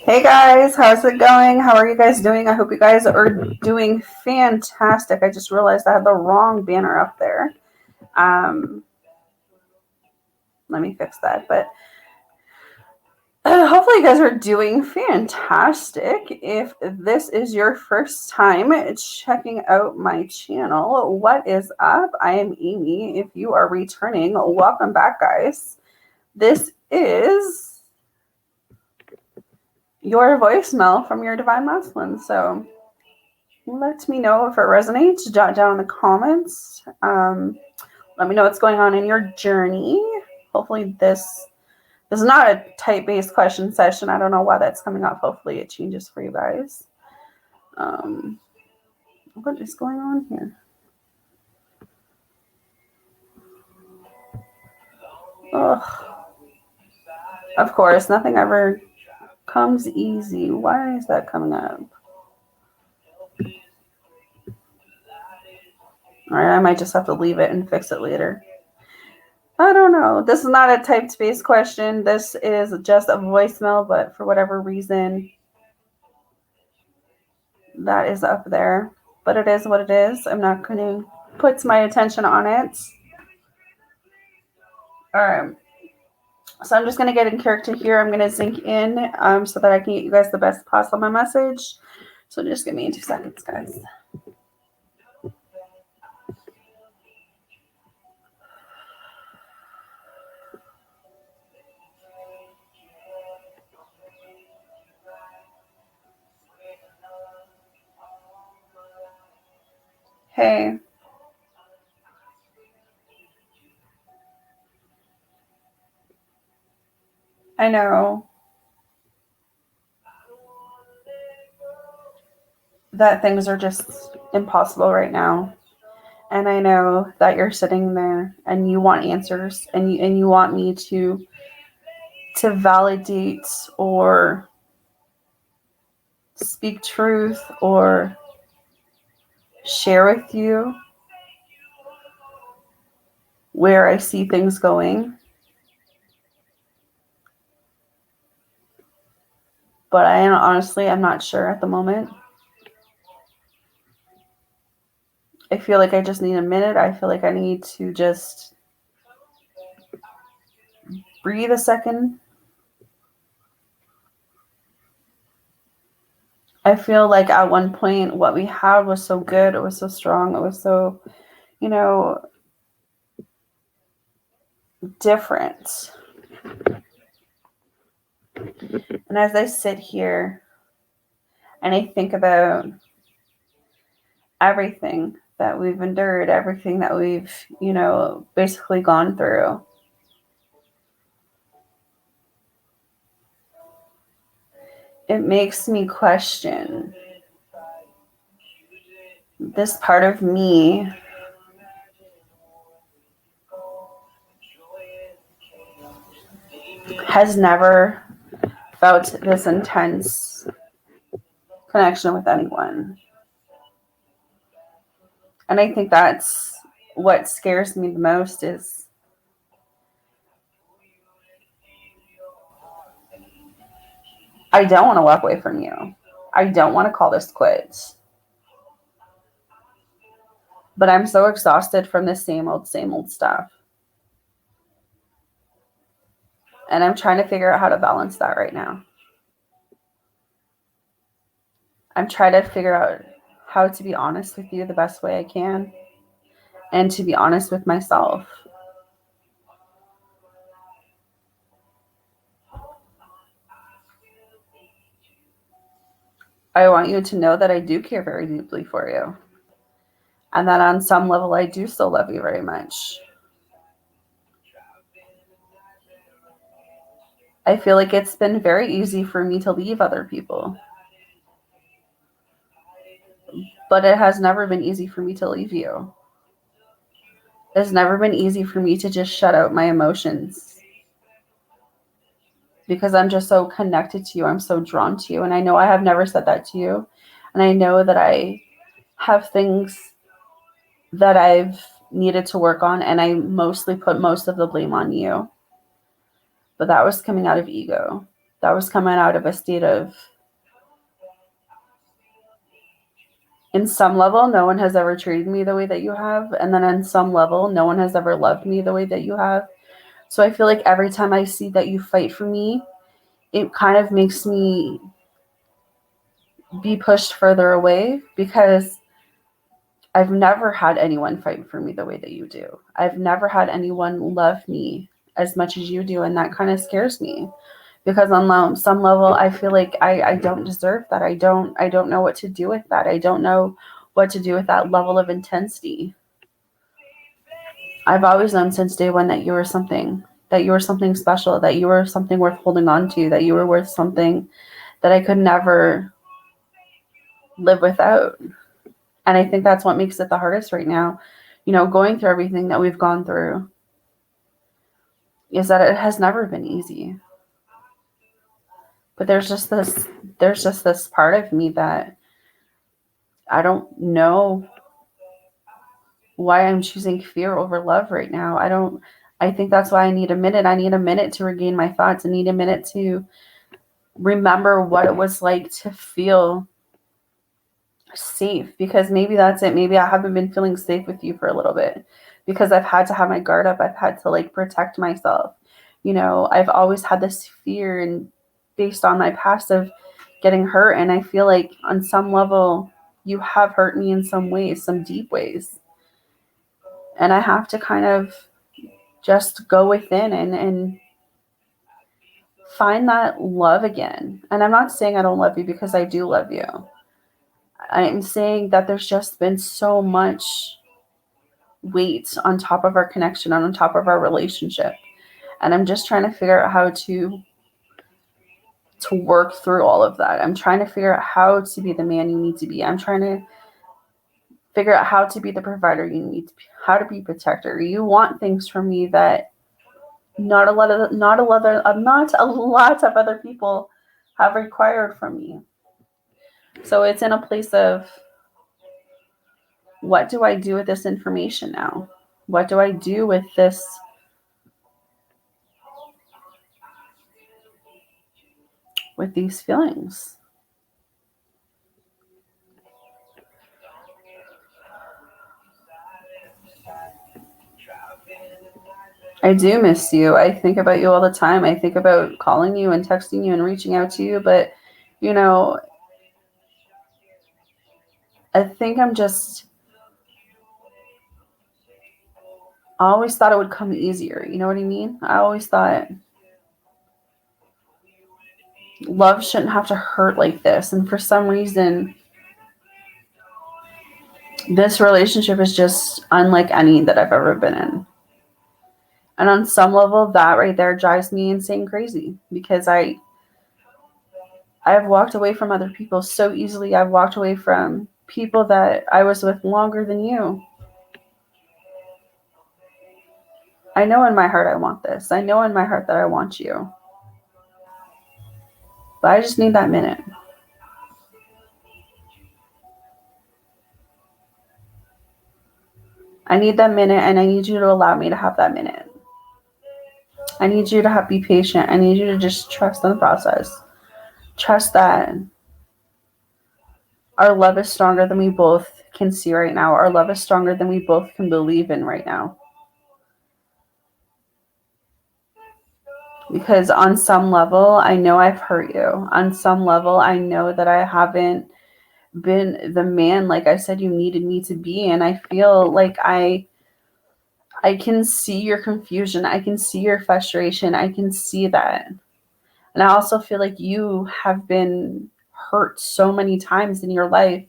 Hey guys, how's it going? How are you guys doing? I hope you guys are doing fantastic. I just realized I had the wrong banner up there. Let me fix that. But hopefully you guys are doing fantastic. If this is your first time checking out my channel, what is up? I am Amy. If you are returning, welcome back, guys. This is your voicemail from your Divine Masculine. So let me know if it resonates. Jot down in the comments. Let me know what's going on in your journey. Hopefully this is not a type-based question session. I don't know why that's coming up. Hopefully it changes for you guys. What is going on here? Ugh. Of course, nothing ever comes easy. Why is that coming up? All right, I might just have to leave it and fix it later. I don't know. This is not a type-based question. This is just a voicemail, but for whatever reason, that is up there. But it is what it is. I'm not going to put my attention on it. All right. So I'm just going to get in character here. I'm going to zinc in so that I can get you guys the best possible message. So just give me 2 seconds, guys. Hey. I know that things are just impossible right now. And I know that you're sitting there and you want answers and you want me to validate or speak truth or share with you where I see things going. But I'm not sure at the moment. I feel like I just need a minute. I feel like I need to just breathe a second. I feel like at one point what we had was so good. It was so strong. It was so, different. And as I sit here and I think about everything that we've endured, everything that we've, basically gone through, it makes me question this part of me has never felt this intense connection with anyone. And I think that's what scares me the most is I don't want to walk away from you. I don't want to call this quits. But I'm so exhausted from the same old stuff. And I'm trying to figure out how to balance that right now. I'm trying to figure out how to be honest with you the best way I can. And to be honest with myself. I want you to know that I do care very deeply for you. And that on some level, I do still love you very much. I feel like it's been very easy for me to leave other people. But it has never been easy for me to leave you. It's never been easy for me to just shut out my emotions. Because I'm just so connected to you. I'm so drawn to you. And I know I have never said that to you. And I know that I have things that I've needed to work on. And I mostly put most of the blame on you. But that was coming out of ego. that was coming out of a state of, in some level, no one has ever treated me the way that you have. And then on some level, no one has ever loved me the way that you have. So I feel like every time I see that you fight for me, it kind of makes me be pushed further away, because I've never had anyone fight for me the way that you do. I've never had anyone love me as much as you do. And that kind of scares me, because on some level, I feel like I don't deserve that. I don't know what to do with that. I don't know what to do with that level of intensity. I've always known since day one that you were something, special, that you were something worth holding on to, that you were worth something that I could never live without. And I think that's what makes it the hardest right now, going through everything that we've gone through, is that it has never been easy. But there's just this part of me that I don't know why I'm choosing fear over love right now. I think that's why I need a minute. I need a minute to regain my thoughts. I need a minute to remember what it was like to feel safe, because maybe that's it. Maybe I haven't been feeling safe with you for a little bit, because I've had to have my guard up. I've had to protect myself. I've always had this fear, and based on my past, of getting hurt. And I feel like on some level you have hurt me in some ways, some deep ways. And I have to kind of just go within and find that love again. And I'm not saying I don't love you, because I do love you. I'm saying that there's just been so much weight on top of our connection and on top of our relationship. And I'm just trying to figure out how to work through all of that. I'm trying to figure out how to be the man you need to be. I'm trying to figure out how to be the provider you need to be, how to be protector. You want things from me that not a lot of other people have required from me. So it's in a place of, what do I do with this information now? What do I do with this? With these feelings? I do miss you. I think about you all the time. I think about calling you and texting you and reaching out to you. But, I think I always thought it would come easier. You know what I mean? I always thought love shouldn't have to hurt like this. And for some reason, this relationship is just unlike any that I've ever been in. And on some level, that right there drives me insane crazy, because I've walked away from other people so easily. I've walked away from people that I was with longer than you. I know in my heart I want this. I know in my heart that I want you. But I just need that minute. I need that minute, and I need you to allow me to have that minute. I need you to be patient. I need you to just trust in the process. Trust that our love is stronger than we both can see right now. Our love is stronger than we both can believe in right now. Because on some level, I know I've hurt you. On some level, I know that I haven't been the man, like I said, you needed me to be. And I feel like I can see your confusion. I can see your frustration. I can see that. And I also feel like you have been hurt so many times in your life.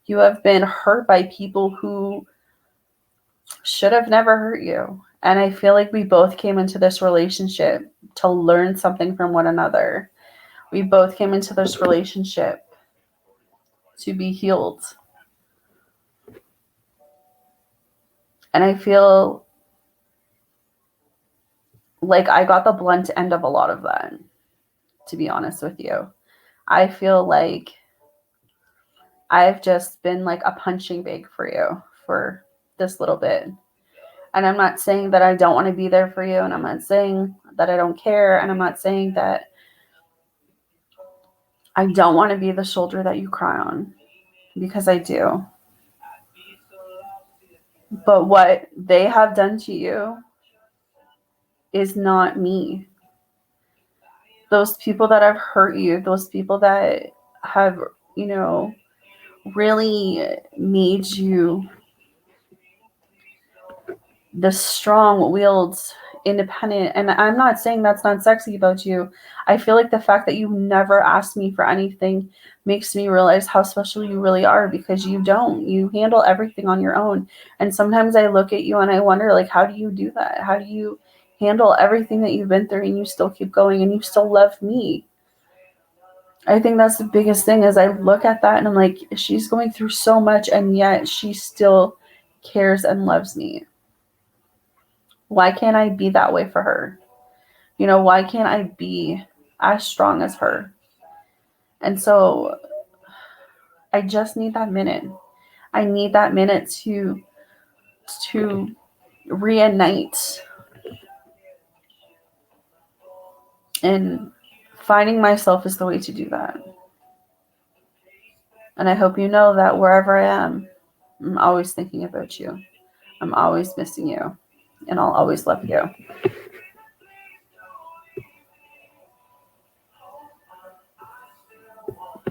You have been hurt by people who should have never hurt you. And I feel like we both came into this relationship to learn something from one another. We both came into this relationship to be healed. And I feel like I got the blunt end of a lot of that, to be honest with you. I feel like I've just been like a punching bag for you for this little bit. And I'm not saying that I don't want to be there for you. And I'm not saying that I don't care. And I'm not saying that I don't want to be the shoulder that you cry on, because I do. But what they have done to you is not me. Those people that have hurt you, those people that have, really made you the strong-willed, independent. And I'm not saying that's not sexy about you. I feel like the fact that you never asked me for anything makes me realize how special you really are, because you don't. You handle everything on your own. And sometimes I look at you and I wonder, like, how do you do that? How do you handle everything that you've been through and you still keep going and you still love me? I think that's the biggest thing, is I look at that and I'm like, she's going through so much and yet she still cares and loves me. Why can't I be that way for her? Why can't I be as strong as her? And so I just need that minute. I need that minute to reunite. And finding myself is the way to do that. And I hope you know that wherever I am, I'm always thinking about you. I'm always missing you. And I'll always love you.